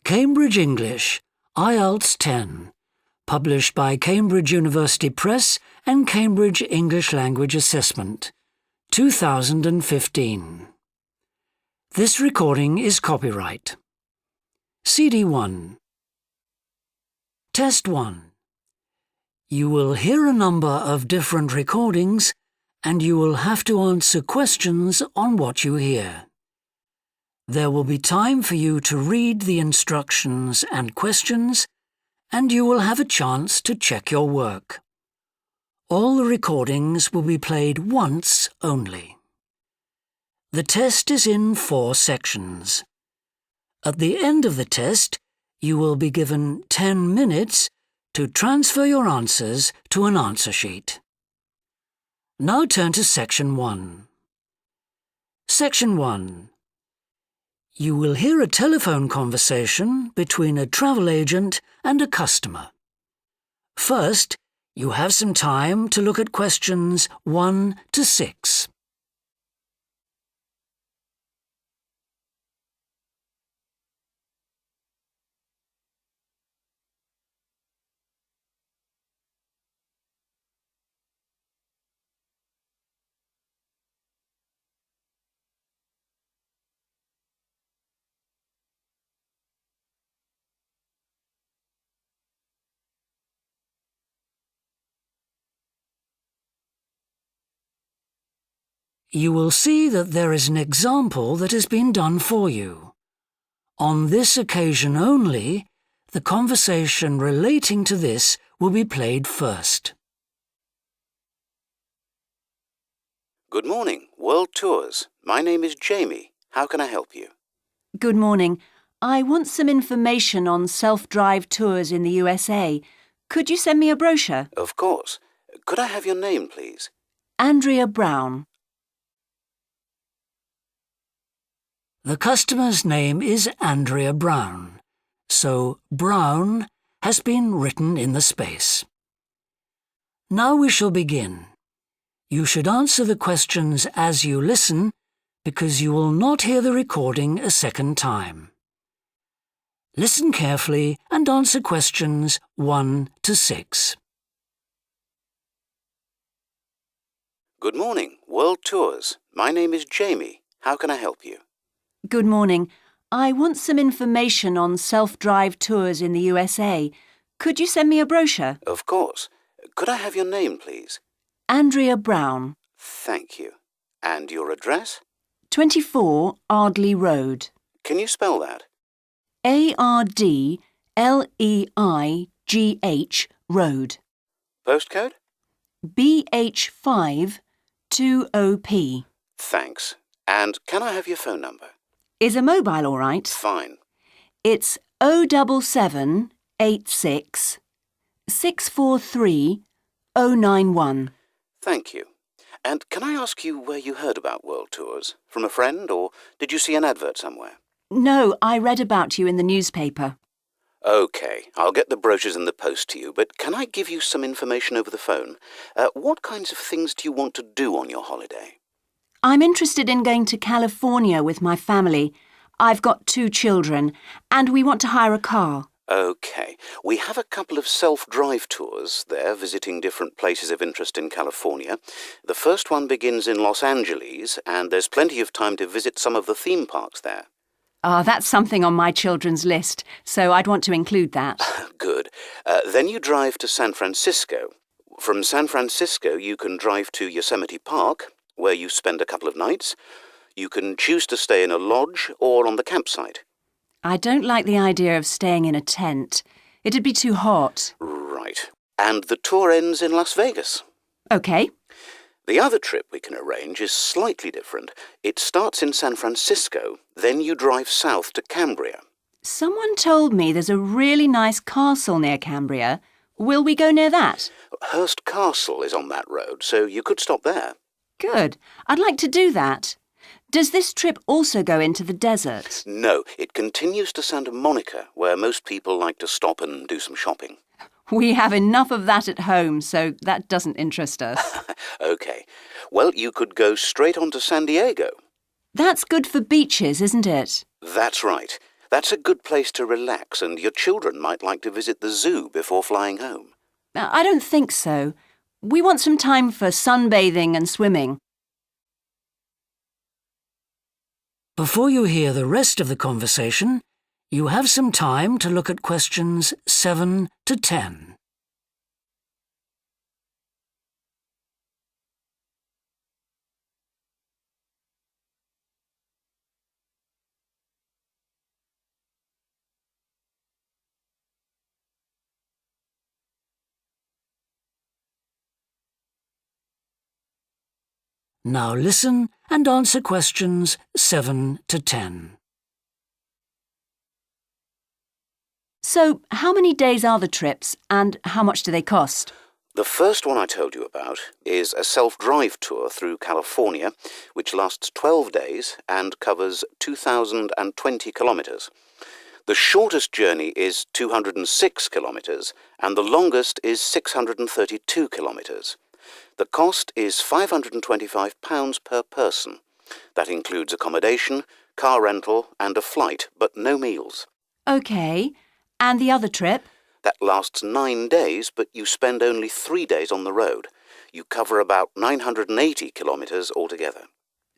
Cambridge English, IELTS 10, published by Cambridge University Press and Cambridge English Language Assessment, 2015. This recording is copyright. CD 1. Test 1. You will hear a number of different recordings and you will have to answer questions on what you hear. There will be time for you to read the instructions and questions, and you will have a chance to check your work. All the recordings will be played once only. The test is in 4 sections. At the end of the test, you will be given 10 minutes to transfer your answers to an answer sheet. Now turn to Section 1. Section 1. You will hear a telephone conversation between a travel agent and a customer. First, you have some time to look at questions 1 to 6. You will see that there is an example that has been done for you. On this occasion only, the conversation relating to this will be played first. Good morning, World Tours. My name is Jamie. How can I help you? Good morning. I want some information on self-drive tours in the USA. Could you send me a brochure? Of course. Could I have your name, please? Andrea Brown. The customer's name is Andrea Brown, so Brown has been written in the space. Now we shall begin. You should answer the questions as you listen, because you will not hear the recording a second time. Listen carefully and answer questions 1 to 6. Good morning, World Tours. My name is Jamie. How can I help you? Good morning. I want some information on self-drive tours in the USA. Could you send me a brochure? Of course. Could I have your name, please? Andrea Brown. Thank you. And your address? 24 Ardley Road. Can you spell that? ARDLEIGH Road. Postcode? BH5 2OP. Thanks. And can I have your phone number? Is a mobile all right? Fine. It's 07786 643 091. Thank you. And can I ask you where you heard about World Tours? From a friend, or did you see an advert somewhere? No, I read about you in the newspaper. OK, I'll get the brochures in the post to you, but can I give you some information over the phone? What kinds of things do you want to do on your holiday? I'm interested in going to California with my family. I've got 2 children, and we want to hire a car. OK. We have a couple of self-drive tours there, visiting different places of interest in California. The first one begins in Los Angeles, and there's plenty of time to visit some of the theme parks there. That's something on my children's list, so I'd want to include that. Good. Then you drive to San Francisco. From San Francisco, you can drive to Yosemite Park, where you spend a couple of nights. You can choose to stay in a lodge or on the campsite. I don't like the idea of staying in a tent. It'd be too hot. Right. And the tour ends in Las Vegas. OK. The other trip we can arrange is slightly different. It starts in San Francisco, then you drive south to Cambria. Someone told me there's a really nice castle near Cambria. Will we go near that? Hearst Castle is on that road, so you could stop there. Good. I'd like to do that. Does this trip also go into the desert? No, it continues to Santa Monica, where most people like to stop and do some shopping. We have enough of that at home, so that doesn't interest us. OK. Well, you could go straight on to San Diego. That's good for beaches, isn't it? That's right. That's a good place to relax, and your children might like to visit the zoo before flying home. I don't think so. We want some time for sunbathing and swimming. Before you hear the rest of the conversation, you have some time to look at questions 7 to 10. Now listen and answer questions 7 to 10. So, how many days are the trips and how much do they cost? The first one I told you about is a self-drive tour through California, which lasts 12 days and covers 2,020 kilometres. The shortest journey is 206 kilometres and the longest is 632 kilometres. The cost is £525 per person. That includes accommodation, car rental and a flight, but no meals. OK. And the other trip? That lasts 9 days, but you spend only 3 days on the road. You cover about 980 kilometres altogether.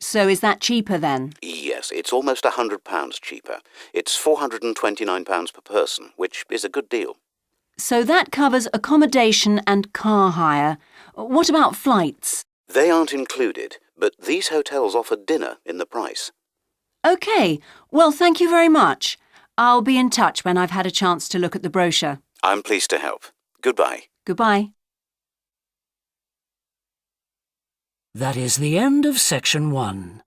So is that cheaper then? Yes, it's almost £100 cheaper. It's £429 per person, which is a good deal. So that covers accommodation and car hire. What about flights? They aren't included, but these hotels offer dinner in the price. OK. Well, thank you very much. I'll be in touch when I've had a chance to look at the brochure. I'm pleased to help. Goodbye. Goodbye. That is the end of section 1.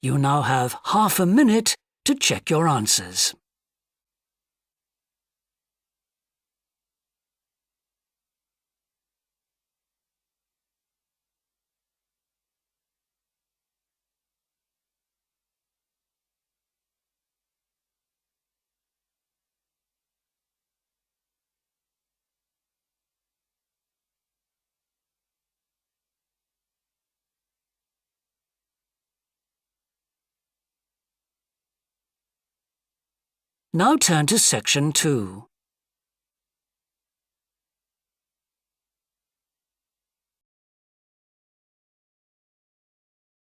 You now have half a minute to check your answers. Now turn to section 2.